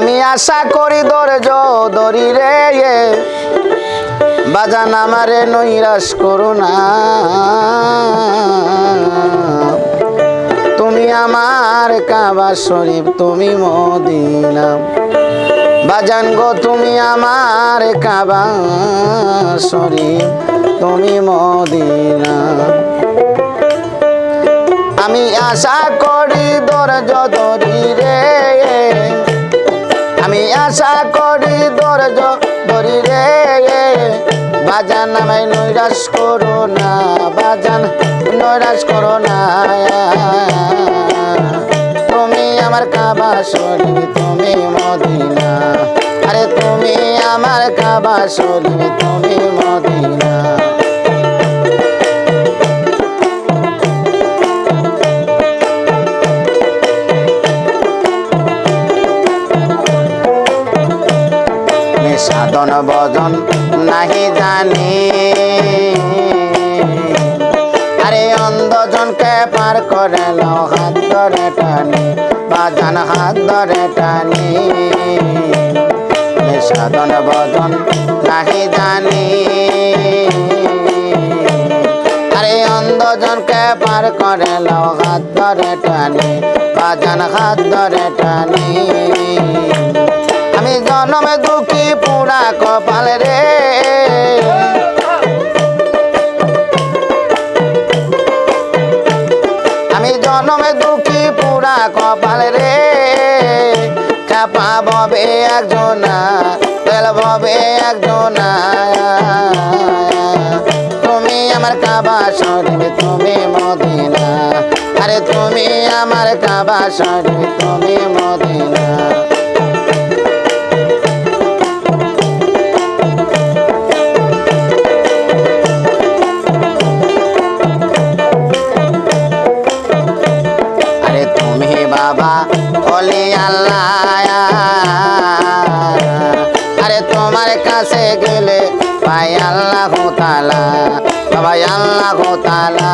আমি আশা করি ধৈর্য ধরি রে বাজান আমারে নৈরাশ করো না তুমি আমার কাবা শরীফ তুমি মদিনা বাজান গো তুমি আমার কাবা শরীফ তুমি মদিনা আমি আশা করি ধৈর্য ধরি রে আমি আশা করি ধৈর্য ধরি রে বাজান আমায় নৈরাশ করো না বাজান নৈরাশ করো না তুমি আমার কাবা শরীফ তুমি মদিনা আরে তুমি আমার কাবা শরীফ তুমি মদিনা সাধন ভজন নাহি জানি আরে অন্ধজনকে পার করে নাও হাত ধরে টানি বাজান হাত ধরে টানি সাধন ভজন নাহি জানি আরে অন্ধজনকে পার করে নাও হাত ধরে টানি বাজান হাত ধরে টানি আমি জনমে দুঃখী পুরা কপাল রে আমি জনমে দুঃখী পুরা কপাল রে চাপা ববে একজনা তেল ববে একজনা তুমি আমার কাবা শরীফ তুমি মদিনা আরে তুমি আমার কাবা শরীফ তুমি মদিনা বাবা ওলি আল্লাহ আরে তোমার কাছে গেলে পাই আল্লাহ তাআলা বাবা আল্লাহ তাআলা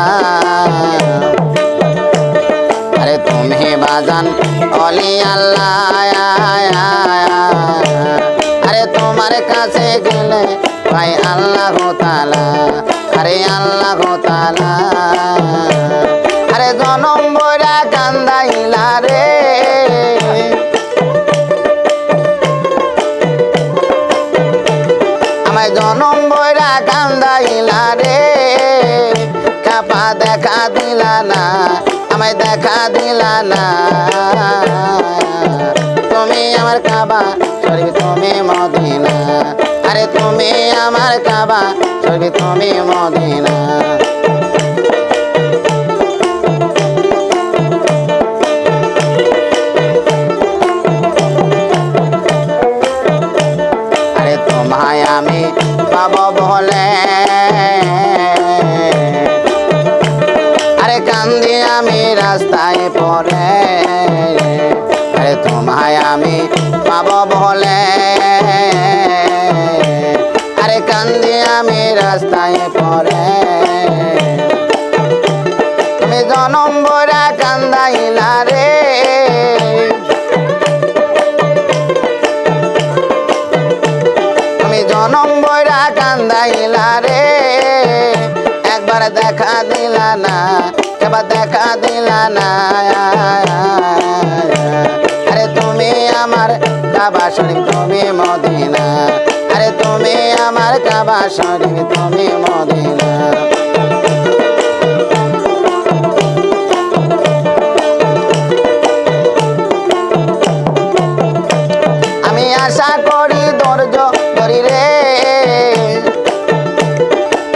আরে তুমি বাজান ওলি আল্লাহ আরে তোমার কাছে গেলে পাই আল্লাহ তাআলা আরে আল্লাহ তাআলা আরে জনম বইরা কান্দাইলা রে আমায় জনম বইরা কান্দাইলা রে কাপা দেখা দিলা না আমায় দেখা দিলা না তুমি আমার কাবা শরীফ তুমি মদিনা আরে তুমি আমার কাবা শরীফ তুমি মদিনা আমি পাব বলে আরে কান্দি আমি রাস্তায় পড়ে আরে তোমায় আমি পাব বলে আরে কান্দি আমি রাস্তায় পড়ে তুমি জনম বইরা কান্দাইলা রে জনম বইরা কান্দাইলা রে একবার দেখা দিলা না এবার দেখা দিলা না আরে তুমি আমার কাবা শরীফ তুমি মদিনা আরে তুমি আমার কাবা শরীফ তুমি মদিনা আমি আশা করি ধৈর্য ধরি রে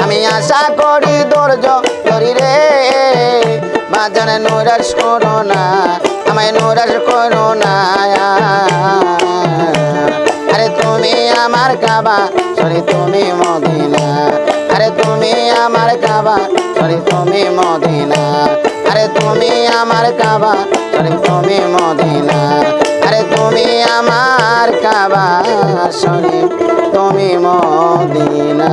আমি আশা করি ধৈর্য ধরি রে বাজান নৈরাশ করো না আমায় নৈরাশ করো না আরে তুমি আমার কাবা শরীফ তুমি মদিনা আরে তুমি আমার কাবা শরীফ তুমি মদিনা আরে তুমি আমার কাবা শরীফ তুমি মদিনা আরে তুমি আমার কাবা শরীফ তুমি মদিনা।